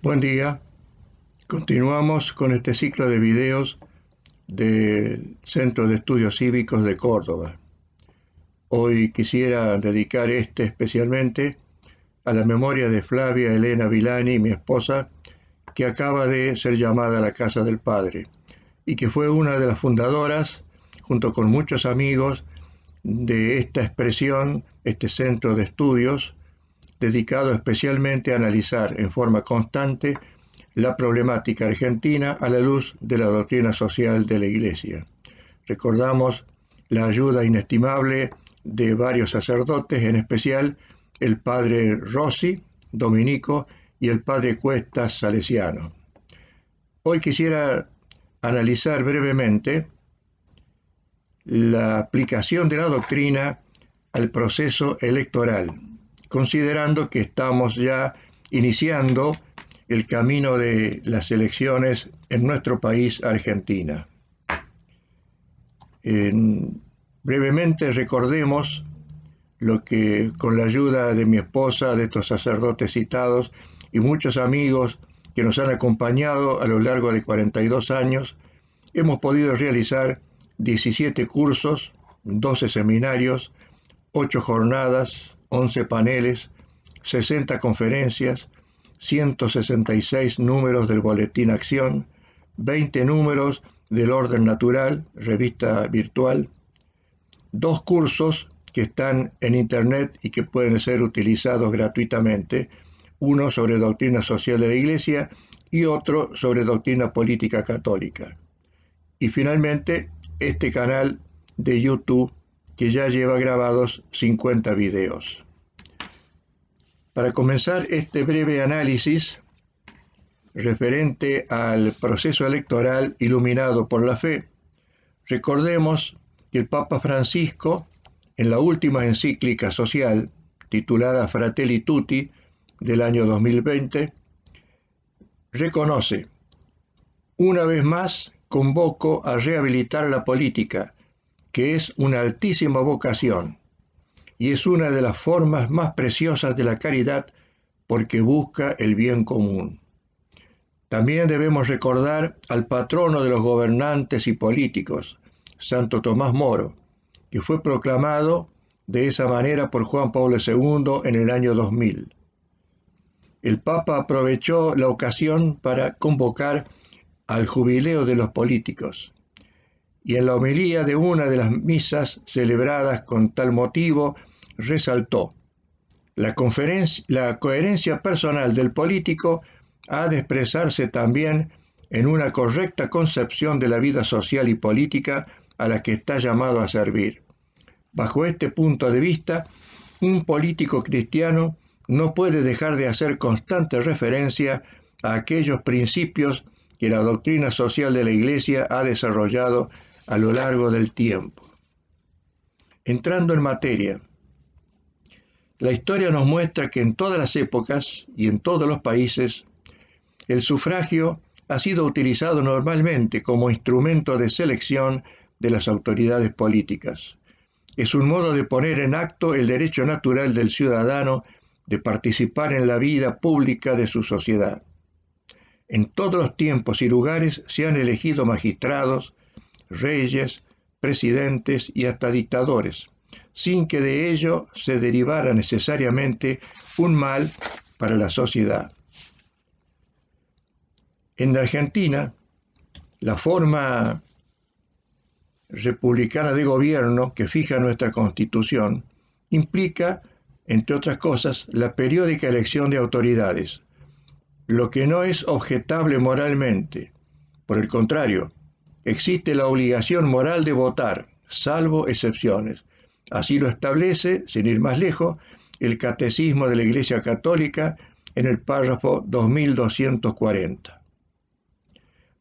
Buen día. Continuamos con este ciclo de videos del Centro de Estudios Cívicos de Córdoba. Hoy quisiera dedicar especialmente a la memoria de Flavia Elena Villani, mi esposa, que acaba de ser llamada a la Casa del Padre y que fue una de las fundadoras, junto con muchos amigos, de esta expresión, este centro de estudios, dedicado especialmente a analizar en forma constante la problemática argentina a la luz de la doctrina social de la Iglesia. Recordamos la ayuda inestimable de varios sacerdotes, en especial el padre Rossi, dominico, y el padre Cuestas, salesiano. Hoy quisiera analizar brevemente la aplicación de la doctrina al proceso electoral, considerando que estamos ya iniciando el camino de las elecciones en nuestro país, Argentina. Brevemente recordemos lo que, con la ayuda de mi esposa, de estos sacerdotes citados y muchos amigos que nos han acompañado a lo largo de 42 años, hemos podido realizar 17 cursos, 12 seminarios, 8 jornadas, 11 paneles, 60 conferencias, 166 números del Boletín Acción, 20 números del Orden Natural, revista virtual, 2 cursos que están en Internet y que pueden ser utilizados gratuitamente, uno sobre doctrina social de la Iglesia y otro sobre doctrina política católica. Y finalmente, este canal de YouTube que ya lleva grabados 50 videos. Para comenzar este breve análisis referente al proceso electoral iluminado por la fe, recordemos que el Papa Francisco, en la última encíclica social, titulada Fratelli Tutti, del año 2020, reconoce: una vez más convoco a rehabilitar la política, que es una altísima vocación y es una de las formas más preciosas de la caridad porque busca el bien común. También debemos recordar al patrono de los gobernantes y políticos, Santo Tomás Moro, que fue proclamado de esa manera por Juan Pablo II en el año 2000. El Papa aprovechó la ocasión para convocar al jubileo de los políticos, y en la homilía de una de las misas celebradas con tal motivo resaltó: la coherencia personal del político ha de expresarse también en una correcta concepción de la vida social y política a la que está llamado a servir. Bajo este punto de vista, un político cristiano no puede dejar de hacer constante referencia a aquellos principios que la doctrina social de la Iglesia ha desarrollado a lo largo del tiempo. Entrando en materia, la historia nos muestra que en todas las épocas y en todos los países, el sufragio ha sido utilizado normalmente como instrumento de selección de las autoridades políticas. Es un modo de poner en acto el derecho natural del ciudadano de participar en la vida pública de su sociedad. En todos los tiempos y lugares se han elegido magistrados, reyes, presidentes y hasta dictadores, sin que de ello se derivara necesariamente un mal para la sociedad. En la Argentina, la forma republicana de gobierno que fija nuestra Constitución implica, entre otras cosas, la periódica elección de autoridades, lo que no es objetable moralmente. Por el contrario, existe la obligación moral de votar, salvo excepciones. Así lo establece, sin ir más lejos, el Catecismo de la Iglesia Católica en el párrafo 2240.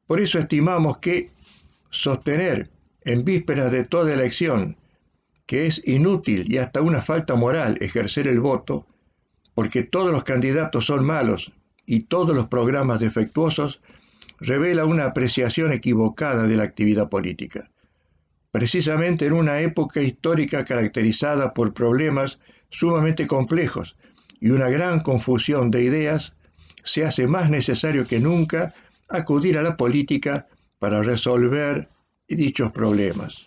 Por eso estimamos que sostener en vísperas de toda elección que es inútil y hasta una falta moral ejercer el voto, porque todos los candidatos son malos y todos los programas defectuosos, revela una apreciación equivocada de la actividad política. Precisamente en una época histórica caracterizada por problemas sumamente complejos y una gran confusión de ideas, se hace más necesario que nunca acudir a la política para resolver dichos problemas.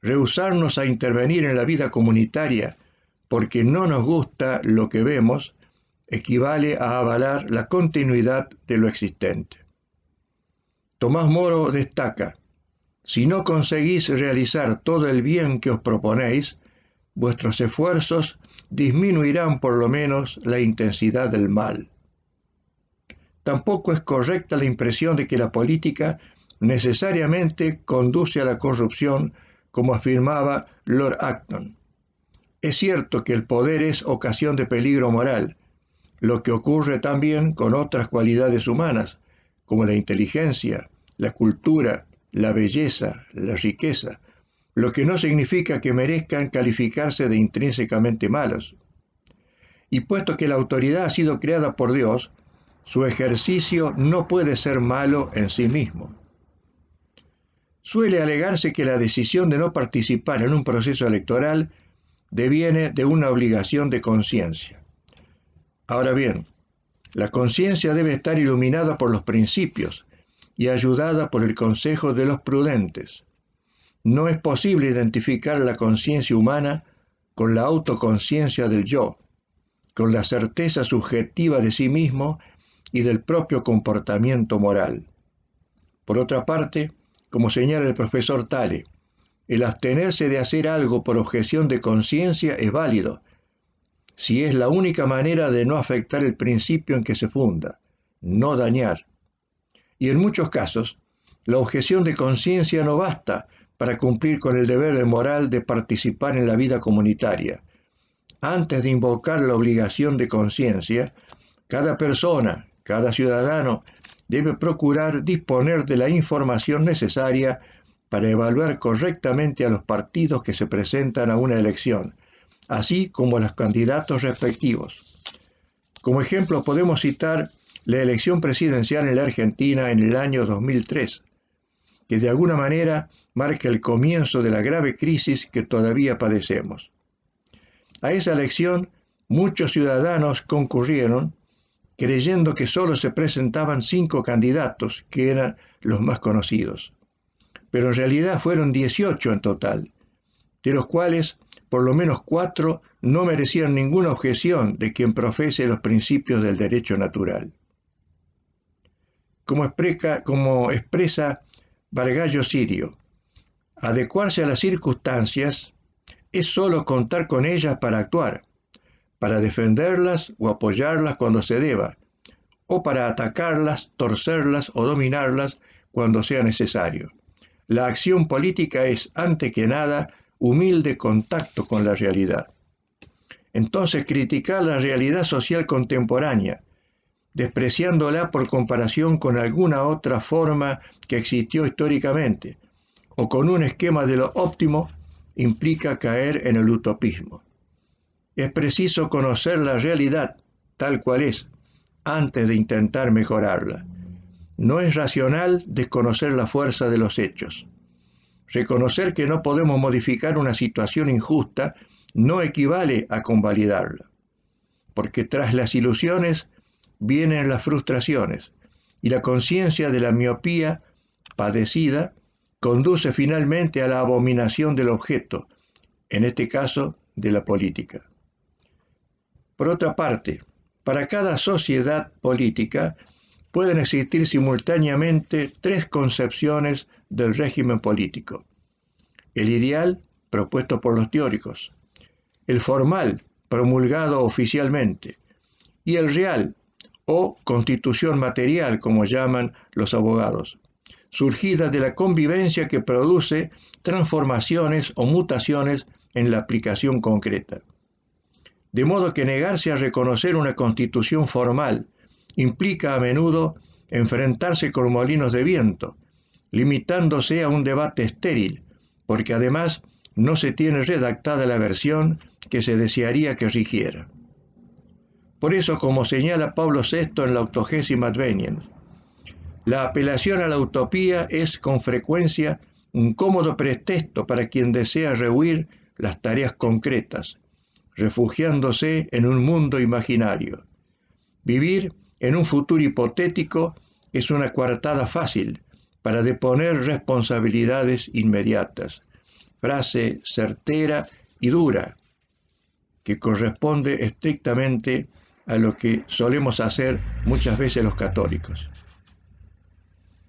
Rehusarnos a intervenir en la vida comunitaria porque no nos gusta lo que vemos equivale a avalar la continuidad de lo existente. Tomás Moro destaca: si no conseguís realizar todo el bien que os proponéis, vuestros esfuerzos disminuirán por lo menos la intensidad del mal. Tampoco es correcta la impresión de que la política necesariamente conduce a la corrupción, como afirmaba Lord Acton. Es cierto que el poder es ocasión de peligro moral, lo que ocurre también con otras cualidades humanas, como la inteligencia, la cultura, la belleza, la riqueza, lo que no significa que merezcan calificarse de intrínsecamente malos. Y puesto que la autoridad ha sido creada por Dios, su ejercicio no puede ser malo en sí mismo. Suele alegarse que la decisión de no participar en un proceso electoral deviene de una obligación de conciencia. Ahora bien, la conciencia debe estar iluminada por los principios y ayudada por el consejo de los prudentes. No es posible identificar la conciencia humana con la autoconciencia del yo, con la certeza subjetiva de sí mismo y del propio comportamiento moral. Por otra parte, como señala el profesor Tale, el abstenerse de hacer algo por objeción de conciencia es válido, si es la única manera de no afectar el principio en que se funda, no dañar. Y en muchos casos, la objeción de conciencia no basta para cumplir con el deber de moral de participar en la vida comunitaria. Antes de invocar la obligación de conciencia, cada persona, cada ciudadano, debe procurar disponer de la información necesaria para evaluar correctamente a los partidos que se presentan a una elección, así como a los candidatos respectivos. Como ejemplo podemos citar la elección presidencial en la Argentina en el año 2003, que de alguna manera marca el comienzo de la grave crisis que todavía padecemos. A esa elección muchos ciudadanos concurrieron creyendo que solo se presentaban 5 candidatos, que eran los más conocidos. Pero en realidad fueron 18 en total, de los cuales por lo menos 4 no merecían ninguna objeción de quien profese los principios del derecho natural. Como expresa Vargallo Sirio, adecuarse a las circunstancias es solo contar con ellas para actuar, para defenderlas o apoyarlas cuando se deba, o para atacarlas, torcerlas o dominarlas cuando sea necesario. La acción política es, antes que nada, humilde contacto con la realidad. Entonces, criticar la realidad social contemporánea, despreciándola por comparación con alguna otra forma que existió históricamente, o con un esquema de lo óptimo, implica caer en el utopismo. Es preciso conocer la realidad tal cual es, antes de intentar mejorarla. No es racional desconocer la fuerza de los hechos. Reconocer que no podemos modificar una situación injusta no equivale a convalidarla, porque tras las ilusiones vienen las frustraciones, y la conciencia de la miopía padecida conduce finalmente a la abominación del objeto, en este caso de la política. Por otra parte, para cada sociedad política pueden existir simultáneamente 3 concepciones del régimen político: el ideal, propuesto por los teóricos; el formal, promulgado oficialmente; y el real, o constitución material, como llaman los abogados, surgida de la convivencia que produce transformaciones o mutaciones en la aplicación concreta. De modo que negarse a reconocer una constitución formal implica a menudo enfrentarse con molinos de viento, limitándose a un debate estéril, porque además no se tiene redactada la versión que se desearía que rigiera. Por eso, como señala Pablo VI en la 80ª Adveniens, la apelación a la utopía es con frecuencia un cómodo pretexto para quien desea rehuir las tareas concretas, refugiándose en un mundo imaginario. Vivir en un futuro hipotético es una coartada fácil para deponer responsabilidades inmediatas. Frase certera y dura, que corresponde estrictamente a lo que solemos hacer muchas veces los católicos.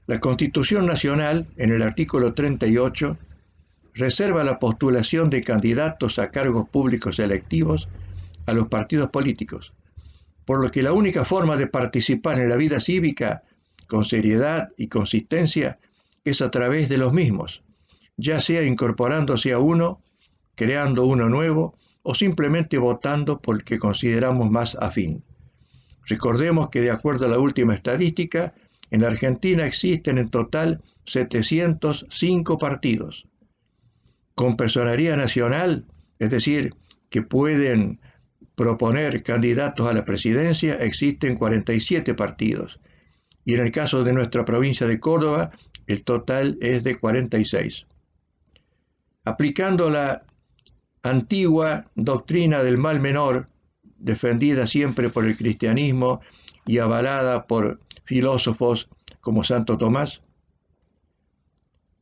La Constitución Nacional, en el artículo 38, reserva la postulación de candidatos a cargos públicos electivos a los partidos políticos, por lo que la única forma de participar en la vida cívica con seriedad y consistencia es a través de los mismos, ya sea incorporándose a uno, creando uno nuevo o simplemente votando por el que consideramos más afín. Recordemos que de acuerdo a la última estadística, en la Argentina existen en total 705 partidos. Con personería nacional, es decir, que pueden proponer candidatos a la presidencia, existen 47 partidos. Y en el caso de nuestra provincia de Córdoba, el total es de 46. Aplicando la antigua doctrina del mal menor, defendida siempre por el cristianismo y avalada por filósofos como Santo Tomás,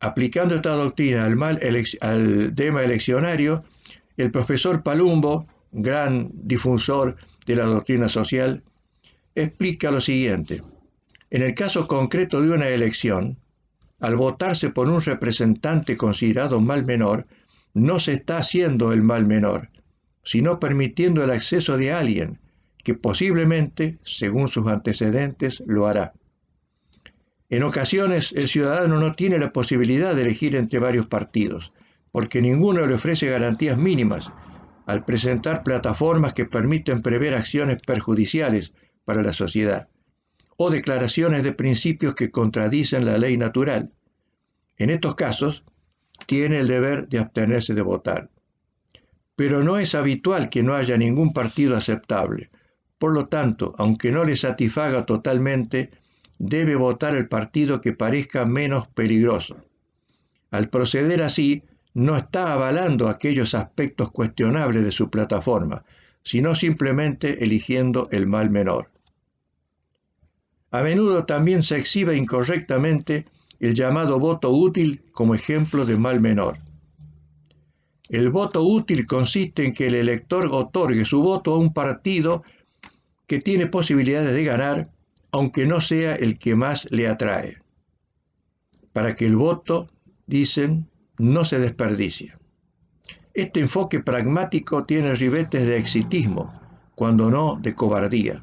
aplicando esta doctrina al tema eleccionario, el profesor Palumbo, gran difusor de la doctrina social, explica lo siguiente. En el caso concreto de una elección, al votarse por un representante considerado mal menor, no se está haciendo el mal menor, sino permitiendo el acceso de alguien que posiblemente, según sus antecedentes, lo hará. En ocasiones, el ciudadano no tiene la posibilidad de elegir entre varios partidos, porque ninguno le ofrece garantías mínimas al presentar plataformas que permiten prever acciones perjudiciales para la sociedad, o declaraciones de principios que contradicen la ley natural. En estos casos, tiene el deber de abstenerse de votar. Pero no es habitual que no haya ningún partido aceptable. Por lo tanto, aunque no le satisfaga totalmente, debe votar el partido que parezca menos peligroso. Al proceder así, no está avalando aquellos aspectos cuestionables de su plataforma, sino simplemente eligiendo el mal menor. A menudo también se exhibe incorrectamente el llamado voto útil como ejemplo de mal menor. El voto útil consiste en que el elector otorgue su voto a un partido que tiene posibilidades de ganar, aunque no sea el que más le atrae, para que el voto, dicen, no se desperdicie. Este enfoque pragmático tiene ribetes de exitismo, cuando no de cobardía.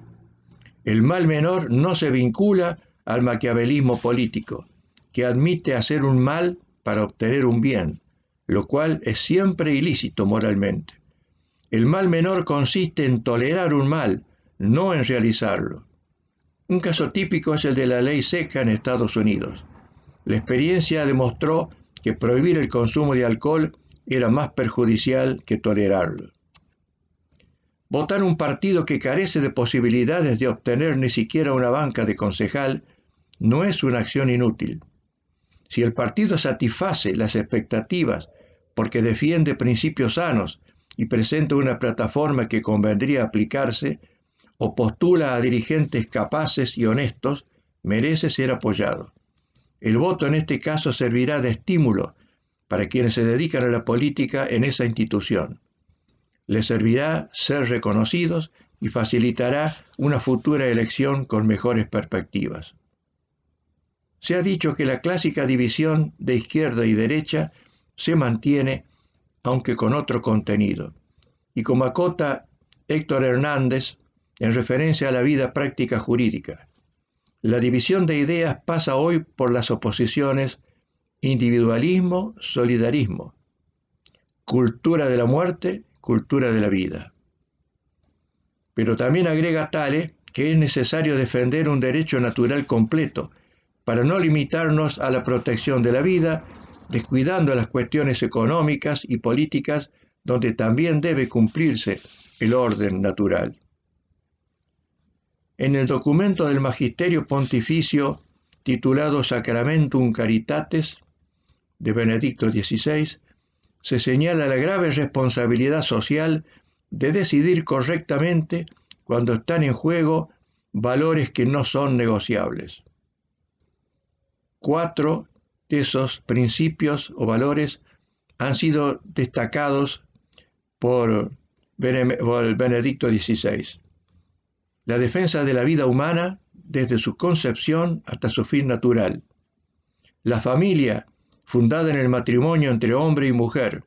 El mal menor no se vincula al maquiavelismo político, que admite hacer un mal para obtener un bien, lo cual es siempre ilícito moralmente. El mal menor consiste en tolerar un mal, no en realizarlo. Un caso típico es el de la ley seca en Estados Unidos. La experiencia demostró que prohibir el consumo de alcohol era más perjudicial que tolerarlo. Votar un partido que carece de posibilidades de obtener ni siquiera una banca de concejal no es una acción inútil. Si el partido satisface las expectativas porque defiende principios sanos y presenta una plataforma que convendría aplicarse, o postula a dirigentes capaces y honestos, merece ser apoyado. El voto en este caso servirá de estímulo para quienes se dedican a la política en esa institución. Les servirá ser reconocidos y facilitará una futura elección con mejores perspectivas. Se ha dicho que la clásica división de izquierda y derecha se mantiene, aunque con otro contenido. Y como acota Héctor Hernández, en referencia a la vida práctica jurídica, la división de ideas pasa hoy por las oposiciones individualismo, solidarismo, cultura de la muerte, cultura de la vida. Pero también agrega Tale que es necesario defender un derecho natural completo para no limitarnos a la protección de la vida, descuidando las cuestiones económicas y políticas donde también debe cumplirse el orden natural. En el documento del Magisterio Pontificio titulado Sacramentum Caritatis de Benedicto XVI, se señala la grave responsabilidad social de decidir correctamente cuando están en juego valores que no son negociables. 4 de esos principios o valores han sido destacados por Benedicto XVI. La defensa de la vida humana desde su concepción hasta su fin natural. La familia, fundada en el matrimonio entre hombre y mujer.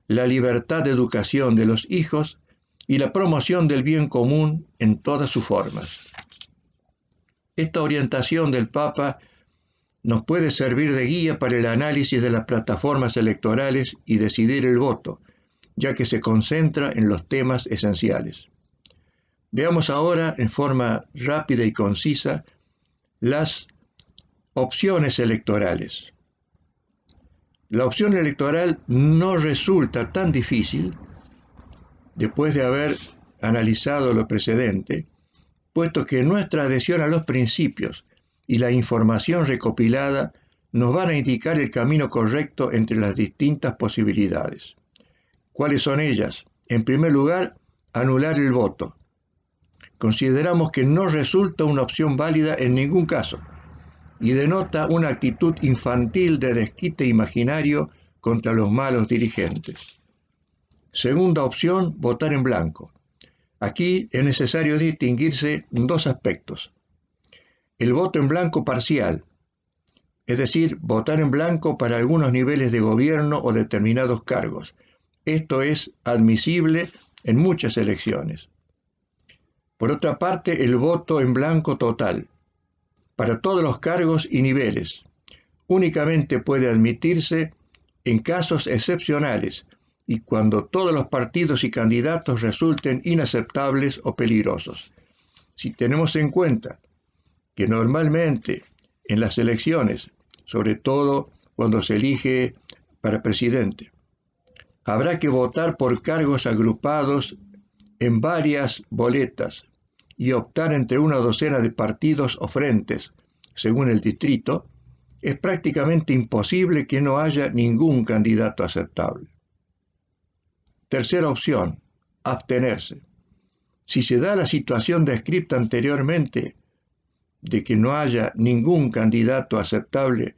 La libertad de educación de los hijos y la promoción del bien común en todas sus formas. Esta orientación del Papa nos puede servir de guía para el análisis de las plataformas electorales y decidir el voto, ya que se concentra en los temas esenciales. Veamos ahora, en forma rápida y concisa, las opciones electorales. La opción electoral no resulta tan difícil después de haber analizado lo precedente, puesto que nuestra adhesión a los principios y la información recopilada nos van a indicar el camino correcto entre las distintas posibilidades. ¿Cuáles son ellas? En primer lugar, anular el voto. Consideramos que no resulta una opción válida en ningún caso y denota una actitud infantil de desquite imaginario contra los malos dirigentes. Segunda opción, votar en blanco. Aquí es necesario distinguirse dos aspectos. El voto en blanco parcial, es decir, votar en blanco para algunos niveles de gobierno o determinados cargos. Esto es admisible en muchas elecciones. Por otra parte, el voto en blanco total, para todos los cargos y niveles. Únicamente puede admitirse en casos excepcionales y cuando todos los partidos y candidatos resulten inaceptables o peligrosos. Si tenemos en cuenta que normalmente en las elecciones, sobre todo cuando se elige para presidente, habrá que votar por cargos agrupados en varias boletas y optar entre una docena de partidos o frentes, según el distrito, es prácticamente imposible que no haya ningún candidato aceptable. Tercera opción, abstenerse. Si se da la situación descrita anteriormente de que no haya ningún candidato aceptable,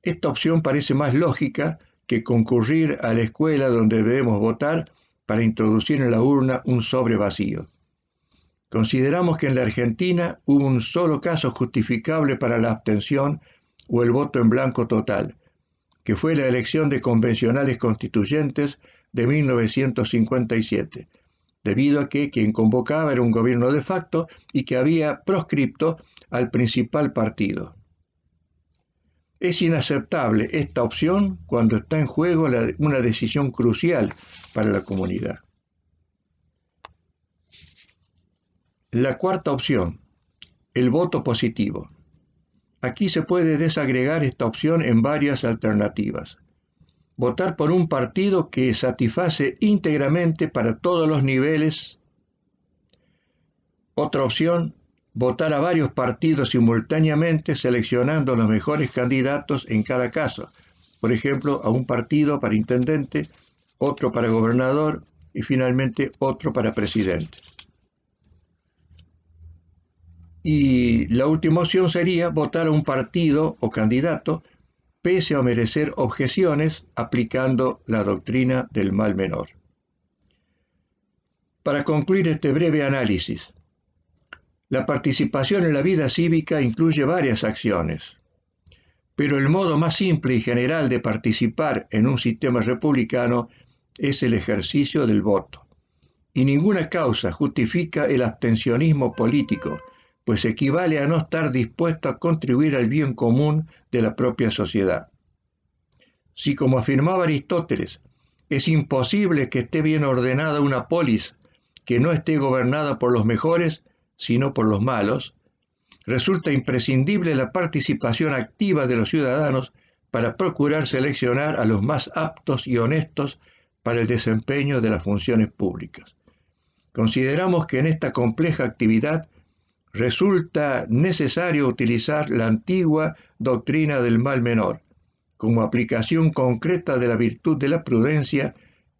esta opción parece más lógica que concurrir a la escuela donde debemos votar para introducir en la urna un sobre vacío. Consideramos que en la Argentina hubo un solo caso justificable para la abstención o el voto en blanco total, que fue la elección de convencionales constituyentes de 1957, debido a que quien convocaba era un gobierno de facto y que había proscripto al principal partido. Es inaceptable esta opción cuando está en juego una decisión crucial para la comunidad. La cuarta opción, el voto positivo. Aquí se puede desagregar esta opción en varias alternativas. Votar por un partido que satisface íntegramente para todos los niveles. Otra opción, votar a varios partidos simultáneamente seleccionando los mejores candidatos en cada caso. Por ejemplo, a un partido para intendente, otro para gobernador y finalmente otro para presidente. Y la última opción sería votar a un partido o candidato pese a merecer objeciones aplicando la doctrina del mal menor. Para concluir este breve análisis, la participación en la vida cívica incluye varias acciones, pero el modo más simple y general de participar en un sistema republicano es el ejercicio del voto. Y ninguna causa justifica el abstencionismo político, pues equivale a no estar dispuesto a contribuir al bien común de la propia sociedad. Si, como afirmaba Aristóteles, es imposible que esté bien ordenada una polis que no esté gobernada por los mejores, sino por los malos, resulta imprescindible la participación activa de los ciudadanos para procurar seleccionar a los más aptos y honestos para el desempeño de las funciones públicas. Consideramos que en esta compleja actividad resulta necesario utilizar la antigua doctrina del mal menor, como aplicación concreta de la virtud de la prudencia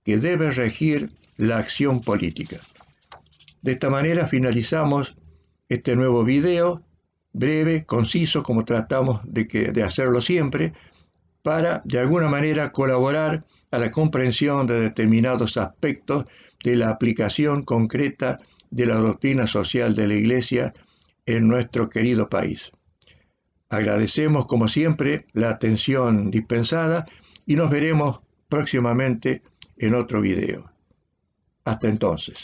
que debe regir la acción política. De esta manera finalizamos este nuevo video, breve, conciso, como tratamos de hacerlo siempre, para de alguna manera colaborar a la comprensión de determinados aspectos de la aplicación concreta de la doctrina social de la Iglesia en nuestro querido país. Agradecemos como siempre la atención dispensada y nos veremos próximamente en otro video. Hasta entonces.